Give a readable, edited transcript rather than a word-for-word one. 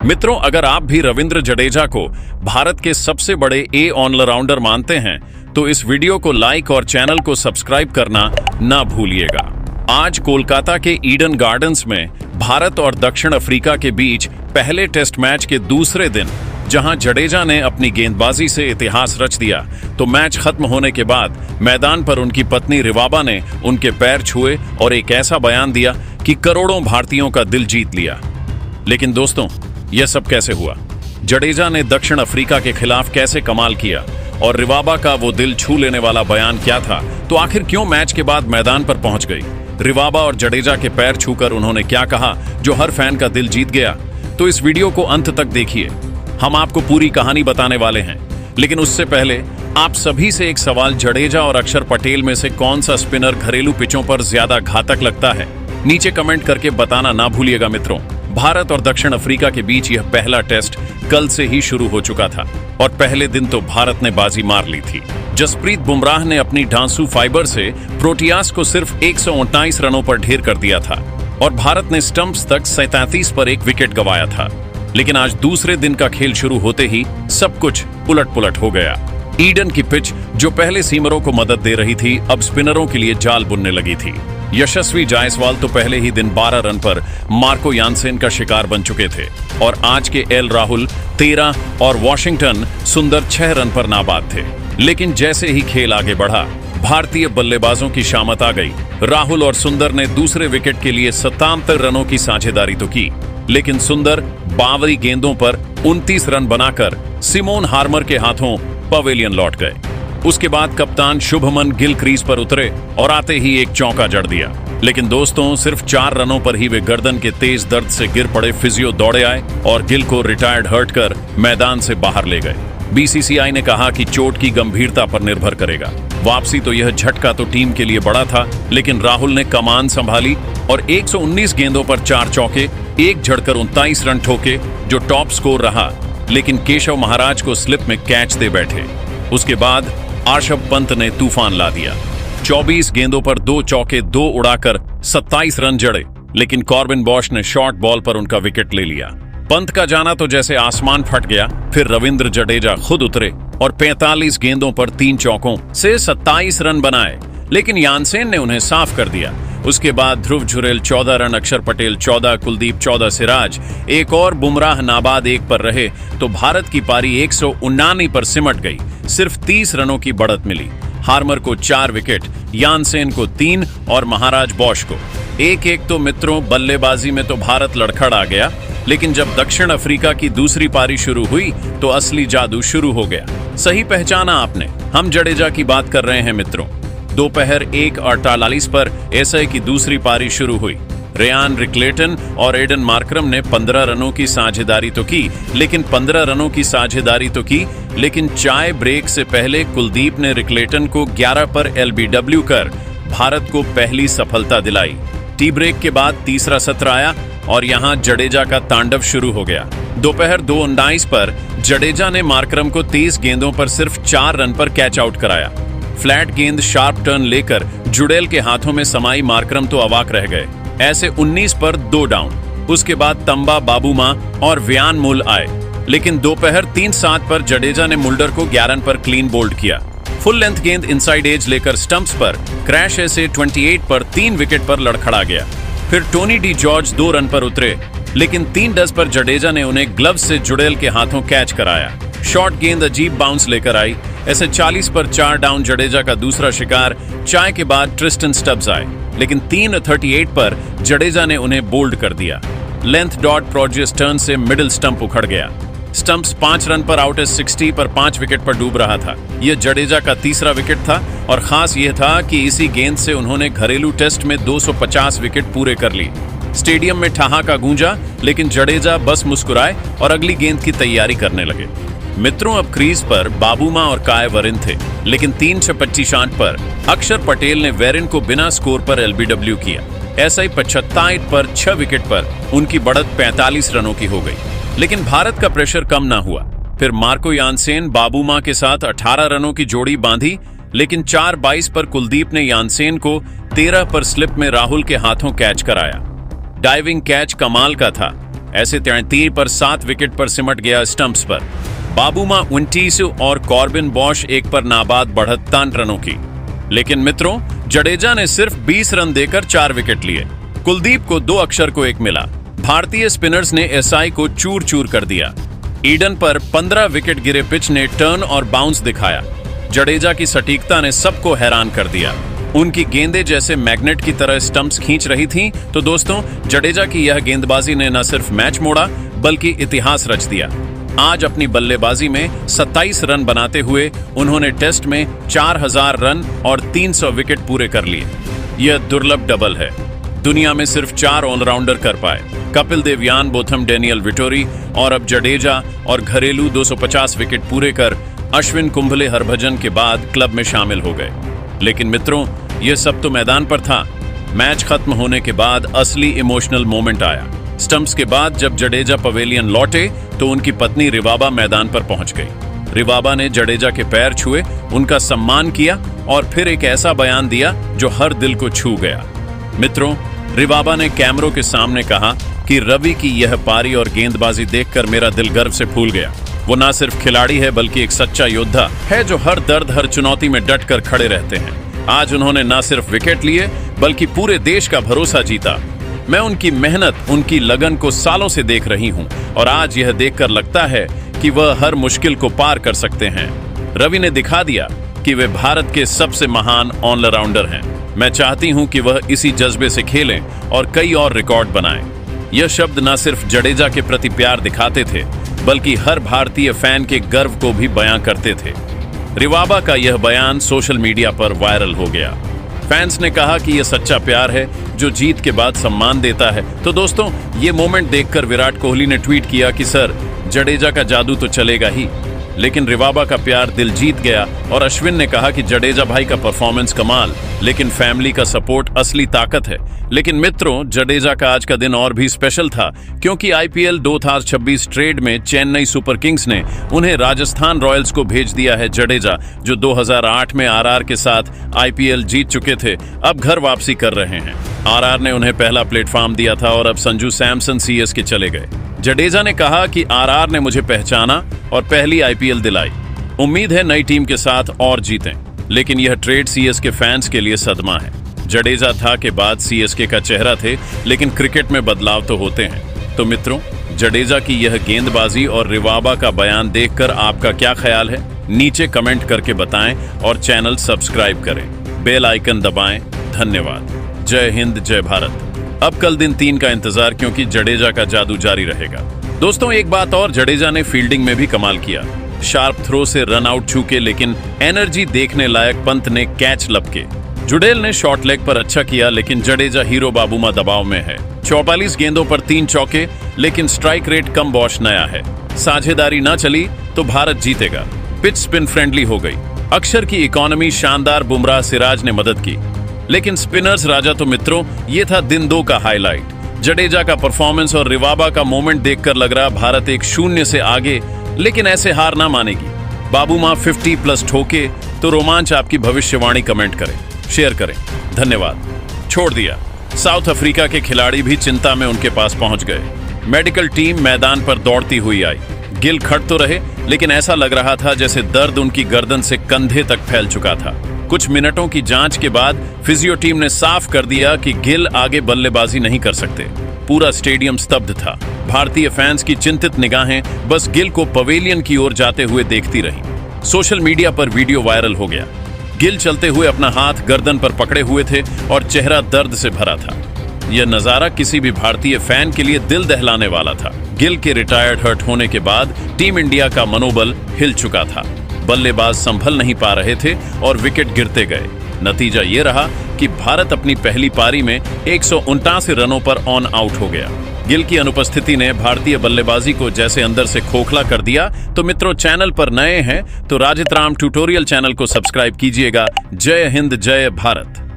मित्रों, अगर आप भी रविंद्र जडेजा को भारत के सबसे बड़े ए ऑलराउंडर मानते हैं तो इस वीडियो को लाइक और चैनल को सब्सक्राइब करना ना भूलिएगा। आज कोलकाता के ईडन गार्डन्स में भारत और दक्षिण अफ्रीका के बीच पहले टेस्ट मैच के दूसरे दिन जहां जडेजा ने अपनी गेंदबाजी से इतिहास रच दिया, तो मैच खत्म होने के बाद मैदान पर उनकी पत्नी रिवाबा ने उनके पैर छुए और एक ऐसा बयान दिया कि करोड़ों भारतीयों का दिल जीत लिया। लेकिन दोस्तों, यह सब कैसे हुआ? जडेजा ने दक्षिण अफ्रीका के खिलाफ कैसे कमाल किया और रिवाबा का वो दिल छू लेने वाला बयान क्या था? तो आखिर क्यों मैच के बाद मैदान पर पहुंच गई रिवाबा और जडेजा के पैर छूकर उन्होंने क्या कहा जो हर फैन का दिल जीत गया? तो इस वीडियो को अंत तक देखिए, हम आपको पूरी कहानी बताने वाले हैं। लेकिन उससे पहले आप सभी से एक सवाल, जडेजा और अक्षर पटेल में से कौन सा स्पिनर घरेलू पिचों पर ज्यादा घातक लगता है? नीचे कमेंट करके बताना ना भूलिएगा। मित्रों, भारत और दक्षिण अफ्रीका के बीच यह पहला टेस्ट कल से ही शुरू हो चुका था और पहले दिन तो भारत ने बाजी मार ली थी। जसप्रीत बुमराह ने अपनी ढांसू फाइबर से प्रोटियास को सिर्फ 129 रनों पर ढेर कर दिया था और भारत ने स्टंप्स तक 37 पर एक विकेट गंवाया था। लेकिन आज दूसरे दिन का खेल शुरू होते ही सब कुछ उलट-पुलट हो गया। ईडन की पिच जो पहले सीमरों को मदद दे रही थी, अब स्पिनरों के लिए जाल बुनने लगी थी। यशस्वी जायसवाल तो पहले ही दिन 12 रन पर मार्को यानसेन का शिकार बन चुके थे और आज के एल राहुल 13 और वॉशिंगटन सुंदर 6 रन पर नाबाद थे। लेकिन जैसे ही खेल आगे बढ़ा, भारतीय बल्लेबाजों की शामत आ गई। राहुल और सुंदर ने दूसरे विकेट के लिए 77 रनों की साझेदारी तो की, लेकिन सुंदर 52 गेंदों पर 29 रन बनाकर सिमोन हार्मर के हाथों पवेलियन लौट गए। उसके बाद कप्तान शुभमन गिल क्रीज पर उतरे और आते ही एक चौका जड़ दिया। लेकिन दोस्तों, सिर्फ 4 रनों पर ही वे गर्दन के तेज दर्द से गिर पड़े। फिजियो दौड़े आए और गिल को रिटायर्ड हर्ट कर मैदान से बाहर ले गए। बीसीसीआई ने कहा कि चोट की गंभीरता पर निर्भर करेगा। वापसी तो यह झटका तो टीम के लिए बड़ा था, लेकिन राहुल ने कमान संभाली और 119 गेंदों पर 4 चौके, एक झड़कर 29 रन ठोके जो टॉप स्कोर रहा। लेकिन केशव महाराज को स्लिप में कैच दे बैठे। उसके बाद आर्षभ पंत ने तूफान ला दिया। 24 गेंदों पर 2 चौके, 2 उड़ाकर 27 रन जड़े। लेकिन कॉर्बिन बॉश ने शॉर्ट बॉल पर उनका विकेट ले लिया। पंत का जाना तो जैसे आसमान फट गया। फिर रविंद्र जडेजा खुद उतरे और 45 गेंदों पर 3 चौकों से 27 रन बनाए, लेकिन यानसेन ने उन्हें साफ कर दिया। उसके बाद ध्रुव जुरेल 14 रन, अक्षर पटेल 14, कुलदीप 14, सिराज एक और बुमराह नाबाद 1 पर रहे तो भारत की पारी 179 पर सिमट गई। सिर्फ 30 रनों की बढ़त मिली। हार्मर को 4 विकेट, यानसेन को 3 और महाराज बॉश को 1-1। तो मित्रों, बल्लेबाजी में तो भारत लड़खड़ आ गया, लेकिन जब दक्षिण अफ्रीका की दूसरी पारी शुरू हुई तो असली जादू शुरू हो गया। सही पहचाना आपने, हम जडेजा की बात कर रहे हैं मित्रों। दोपहर 1:48 पर एसआई की दूसरी पारी शुरू हुई। रेयान रिक्लेटन और एडन मार्करम ने 15 रनों की साझेदारी तो की, लेकिन चाय ब्रेक से पहले कुलदीप ने रिक्लेटन को 11 पर एलबीडब्ल्यू कर भारत को पहली सफलता दिलाई। टी ब्रेक के बाद तीसरा सत्र आया और यहां जडेजा का तांडव शुरू हो गया। दोपहर 2:19 पर जडेजा ने मार्करम को 23 गेंदों पर सिर्फ 4 रन पर कैच आउट कराया। फ्लैट गेंद शार्प टर्न लेकर जुडेल के हाथों में समाई मार्करम तो अवाक रह गए। ऐसे 19 पर 2 डाउन। उसके बाद तंबा बाबूमा और व्यान मूल आए, लेकिन दोपहर 3:07 पर जडेजा ने मुल्डर को 11 पर क्लीन बोल्ड किया। फुल लेंथ गेंद इनसाइड एज लेकर स्टंप्स पर क्रैश ऐसे 28 पर 3 विकेट पर लड़खड़ा गया। फिर टोनी डी जॉर्ज 2 रन पर उतरे, लेकिन 3 डज पर जडेजा ने उन्हें ग्लव्स से जुडेल के हाथों कैच कराया। शॉर्ट गेंद अजीब बाउंस लेकर आई। ऐसे 40 पर 4 डाउन। जडेजा का दूसरा शिकार। चाय के बाद ट्रिस्टन स्टब्स आए, लेकिन 3:38 पर जडेजा ने उन्हें बोल्ड कर दिया। लेंथ डॉट प्रोजियस टर्न से मिडिल स्टंप उखड़ गया। स्टंप्स 5 रन पर आउट 60 पर 5 विकेट पर डूब रहा था। यह जडेजा का तीसरा विकेट था और खास यह था कि इसी गेंद से उन्होंने घरेलू टेस्ट में 250 विकेट पूरे कर ली। स्टेडियम में ठहाका गूंजा, लेकिन जडेजा बस मुस्कुराए और अगली गेंद की तैयारी करने लगे। मित्रों, अब क्रीज पर बाबूमा और काय वरिन थे, लेकिन 3-25 शॉट पर अक्षर पटेल ने वेरिन को बिना स्कोर पर एलबीडब्ल्यू किया। एसआई 75 पर 6 विकेट पर उनकी बढ़त 45 रनों की हो गई। लेकिन भारत का प्रेशर कम ना हुआ। फिर मार्को यानसेन बाबूमा के साथ 18 रनों की जोड़ी बांधी, लेकिन 4-22 पर कुलदीप ने यानसेन को 13 पर स्लिप में राहुल के हाथों कैच कराया। डाइविंग कैच कमाल का था। ऐसे 33 पर 7 विकेट पर सिमट गया स्टंप्स पर। बाबूमा 29 और कॉर्बिन बॉश 1 पर नाबाद बढ़त 63 रनों की। लेकिन मित्रों, जडेजा ने सिर्फ 20 रन देकर 4 विकेट लिए। कुलदीप को 2 अक्षर को 1 मिला। भारतीय स्पिनर्स ने एसआई को चूर चूर कर दिया। ईडन पर 15 विकेट गिरे पिच ने टर्न और बाउंस दिखाया। जडेजा की सटीकता ने सबको हैरान कर दिया। उनकी गेंदें जैसे मैग्नेट की तरह स्टंप्स खींच रही थीं। तो दोस्तों, जडेजा की यह गेंदबाजी ने न सिर्फ मैच मोड़ा बल्कि इतिहास रच दिया। आज अपनी बल्लेबाजी में 27 रन बनाते हुए उन्होंने टेस्ट में 4000 रन और 300 विकेट पूरे कर लिए। यह दुर्लभ डबल है, दुनिया में सिर्फ 4 ऑलराउंडर कर पाए। कपिल देव, यान बोथम, डेनियल विटोरी और अब जडेजा, और घरेलू 250 विकेट पूरे कर अश्विन कुंबले हरभजन के बाद क्लब में शामिल हो गए। लेकिन मित्रों, यह सब तो मैदान पर था। मैच खत्म होने के बाद असली इमोशनल मोमेंट आया। स्टंप्स के बाद जब जडेजा पवेलियन लौटे तो उनकी पत्नी रिवाबा मैदान पर पहुंच गई। रिवाबा ने जडेजा के पैर छुए, उनका सम्मान किया और फिर एक ऐसा बयान दिया जो हर दिल को छू गया। मित्रों, रिवाबा ने कैमरों के सामने कहा कि रवि की यह पारी और गेंदबाजी देखकर मेरा दिल गर्व से फूल गया। वो ना सिर्फ खिलाड़ी है बल्कि एक सच्चा योद्धा है जो हर दर्द, हर चुनौती में डट कर खड़े रहते हैं। आज उन्होंने ना सिर्फ विकेट लिए बल्कि पूरे देश का भरोसा जीता। मैं उनकी मेहनत, उनकी लगन को सालों से देख रही हूं और आज यह देखकर लगता है कि वह हर मुश्किल को पार कर सकते हैं। रवि ने दिखा दिया कि वे भारत के सबसे महान ऑलराउंडर हैं। मैं चाहती हूं कि वह इसी जज्बे से खेलें और कई और रिकॉर्ड बनाएं। यह शब्द न सिर्फ जडेजा के प्रति प्यार दिखाते थे बल्कि हर भारतीय फैन के गर्व को भी बयां करते थे। रिवाबा का यह बयान सोशल मीडिया पर वायरल हो गया। फैंस ने कहा कि यह सच्चा प्यार है जो जीत के बाद सम्मान देता है। तो दोस्तों, ये मोमेंट देखकर विराट कोहली ने ट्वीट किया कि सर, जडेजा का जादू तो चलेगा ही, लेकिन रिवाबा का प्यार दिल जीत गया। और अश्विन ने कहा कि जडेजा भाई का परफॉर्मेंस कमाल, लेकिन फैमिली का सपोर्ट असली ताकत है। लेकिन मित्रों, जडेजा का आज का दिन और भी स्पेशल था क्योंकि आईपीएल 2026 ट्रेड में चेन्नई सुपर किंग्स ने उन्हें राजस्थान रॉयल्स को भेज दिया है। जडेजा, जो 2008 में आरआर के साथ आईपीएल जीत चुके थे, अब घर वापसी कर रहे हैं। आरआर ने उन्हें पहला प्लेटफॉर्म दिया था और अब संजू सैमसन सीएस के चले गए। जडेजा ने कहा कि आरआर ने मुझे पहचाना और पहली आईपीएल दिलाई। उम्मीद है नई टीम के साथ और जीतें। लेकिन यह ट्रेड सीएसके फैंस के लिए सदमा है। जडेजा था के बाद सीएसके का चेहरा थे, लेकिन क्रिकेट में बदलाव तो होते हैं। तो मित्रों, जडेजा की यह गेंदबाजी और रिवाबा का बयान देखकर आपका क्या ख्याल है? नीचे कमेंट करके बताएं और चैनल सब्सक्राइब करें, बेल आइकन दबाएं। धन्यवाद। जय हिंद, जय भारत। अब कल दिन 3 का इंतजार, क्योंकि जडेजा का जादू जारी रहेगा। दोस्तों, एक बात और, जडेजा ने फील्डिंग में भी कमाल किया। शार्प थ्रो से रन आउट छूके, लेकिन एनर्जी देखने लायक पंत ने कैच लपके। जुडेल ने शॉर्ट लेग पर अच्छा किया, लेकिन जडेजा हीरो बाबूमा दबाव में है। 44 गेंदों पर 3 चौके, लेकिन स्ट्राइक रेट कम बॉश नया है। साझेदारी न चली तो भारत जीतेगा। पिच स्पिन फ्रेंडली हो गई। अक्षर की इकोनॉमी शानदार, बुमराह, सिराज ने मदद की, लेकिन स्पिनर्स राजा। तो मित्रों, ये था दिन 2 का हाईलाइट। जडेजा का परफॉर्मेंस और रिवाबा का मोमेंट देखकर लग रहा भारत 1-0 से आगे, लेकिन ऐसे हार ना मानेगी। बाबूमा 50+ ठोके तो रोमांच आपकी भविष्यवाणी कमेंट करें, शेयर करें। धन्यवाद। छोड़ दिया। साउथ अफ्रीका के खिलाड़ी भी चिंता में उनके पास पहुंच गए। मेडिकल टीम मैदान पर दौड़ती हुई आई। गिल खड़ तो रहे, लेकिन ऐसा लग रहा था जैसे दर्द उनकी गर्दन से कंधे तक फैल चुका था। कुछ मिनटों की जांच के बाद फिजियो टीम ने साफ कर दिया कि गिल आगे बल्लेबाजी नहीं कर सकते। पूरा स्टेडियम स्तब्ध था। भारतीय फैंस की चिंतित निगाहें बस गिल को पवेलियन की ओर जाते हुए देखती रही। सोशल मीडिया पर वीडियो वायरल हो गया। गिल चलते हुए अपना हाथ गर्दन पर पकड़े हुए थे और चेहरा दर्द से भरा था। यह नजारा किसी भी भारतीय फैन के लिए दिल दहलाने वाला था। गिल के रिटायर्ड हर्ट होने के बाद टीम इंडिया का मनोबल हिल चुका था। बल्लेबाज संभल नहीं पा रहे थे और विकेट गिरते गए। नतीजा ये रहा कि भारत अपनी पहली पारी में 179 रनों पर ऑन आउट हो गया। गिल की अनुपस्थिति ने भारतीय बल्लेबाजी को जैसे अंदर से खोखला कर दिया। तो मित्रों, चैनल पर नए हैं तो राजित राम ट्यूटोरियल चैनल को सब्सक्राइब कीजिएगा। जय हिंद, जय भारत।